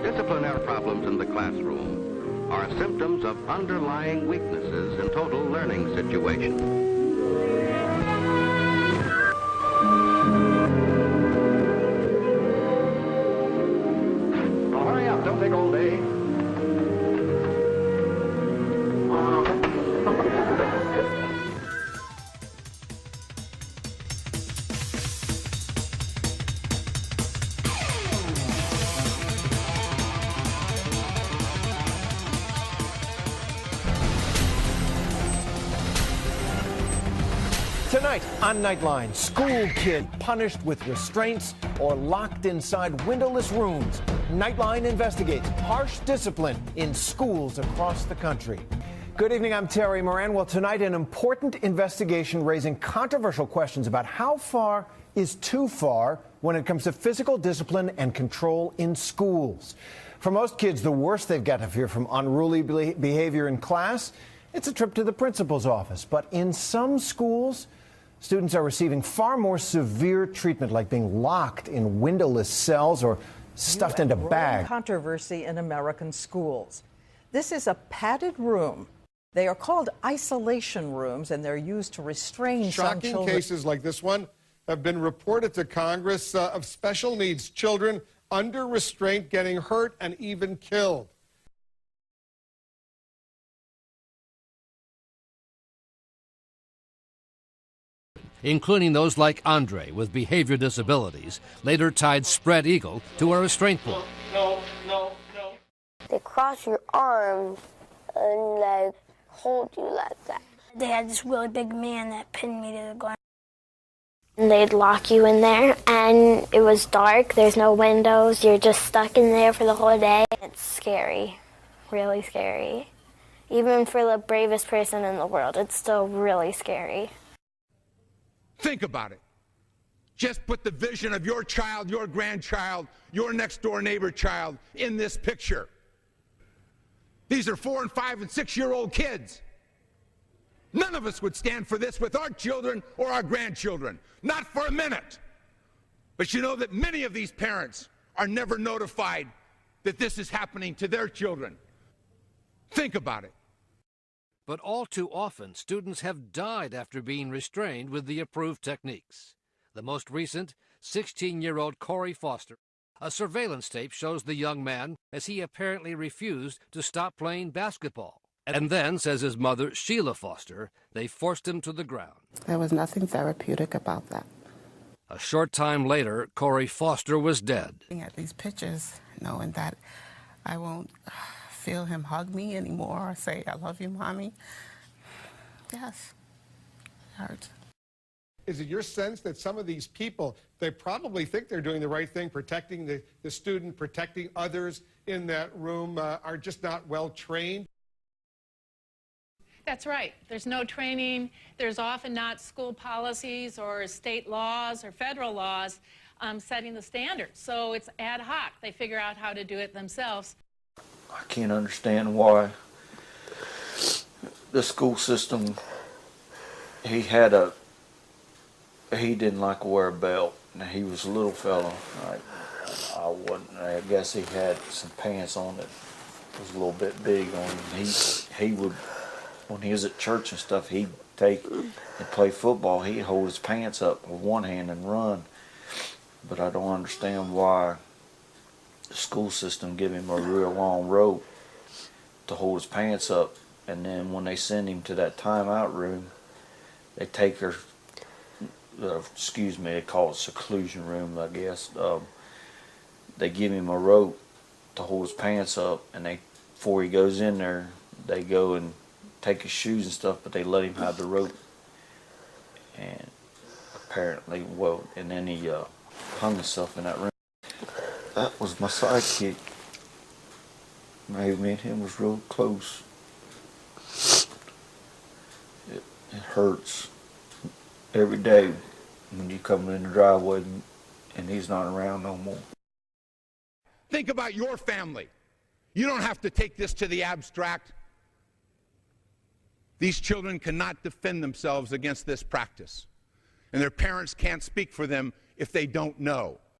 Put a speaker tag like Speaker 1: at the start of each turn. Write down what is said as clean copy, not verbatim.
Speaker 1: Disciplinary problems in the classroom are symptoms of underlying weaknesses in total learning situations.
Speaker 2: Oh, hurry up, don't take all day.
Speaker 3: Tonight on Nightline, school kid punished with restraints or locked inside windowless rooms. Nightline investigates harsh discipline in schools across the country. Good evening, I'm Terry Moran. Well, tonight an important investigation raising controversial questions about how far is too far when it comes to physical discipline and control in schools. For most kids, the worst they've got to fear from unruly behavior in class, it's a trip to the principal's office. But in some schools, students are receiving far more severe treatment, like being locked in windowless cells or stuffed into bags.
Speaker 4: Controversy in American schools. This is a padded room. They are called isolation rooms, and they're used to restrain some children.
Speaker 5: Shocking cases like this one have been reported to Congress of special needs children under restraint getting hurt and even killed.
Speaker 6: Including those like Andre with behavior disabilities, later tied Spread Eagle to a restraint board.
Speaker 7: No. They cross your arms and like hold you like that.
Speaker 8: They had this really big man that pinned me to the ground.
Speaker 7: And they'd lock you in there, and it was dark, there's no windows, you're just stuck in there for the whole day. It's scary, really scary. Even for the bravest person in the world, it's still really scary.
Speaker 9: Think about it. Just put the vision of your child, your grandchild, your next door neighbor child in this picture. These are 4 and 5 and 6-year-old kids. None of us would stand for this with our children or our grandchildren. Not for a minute. But you know that many of these parents are never notified that this is happening to their children. Think about it.
Speaker 6: But all too often, students have died after being restrained with the approved techniques. The most recent, 16-year-old Corey Foster. A surveillance tape shows the young man as he apparently refused to stop playing basketball. And then, says his mother, Sheila Foster, they forced him to the ground.
Speaker 10: There was nothing therapeutic about that.
Speaker 6: A short time later, Corey Foster was dead.
Speaker 10: Looking at these pictures, knowing that I won't feel him hug me anymore or say, I love you, Mommy. Yes, it hurts.
Speaker 5: Is it your sense that some of these people, they probably think they're doing the right thing, protecting the student, protecting others in that room, are just not well trained?
Speaker 11: That's right. There's no training. There's often not school policies or state laws or federal laws setting the standards. So it's ad hoc. They figure out how to do it themselves.
Speaker 12: I can't understand why the school system, he didn't like to wear a belt. Now, he was a little fellow. I guess he had some pants on that was a little bit big on him. He would, when he was at church and stuff, he'd take and play football. He'd hold his pants up with one hand and run. But I don't understand why the school system give him a real long rope to hold his pants up, and then when they send him to that timeout room, they take her, they call it seclusion room, I guess. They give him a rope to hold his pants up, and before he goes in there, they go and take his shoes and stuff, but they let him have the rope. And apparently, and then he hung himself in that room. That was my sidekick. Me and him was real close. It hurts every day when you come in the driveway and he's not around no more.
Speaker 9: Think about your family. You don't have to take this to the abstract. These children cannot defend themselves against this practice, and their parents can't speak for them if they don't know.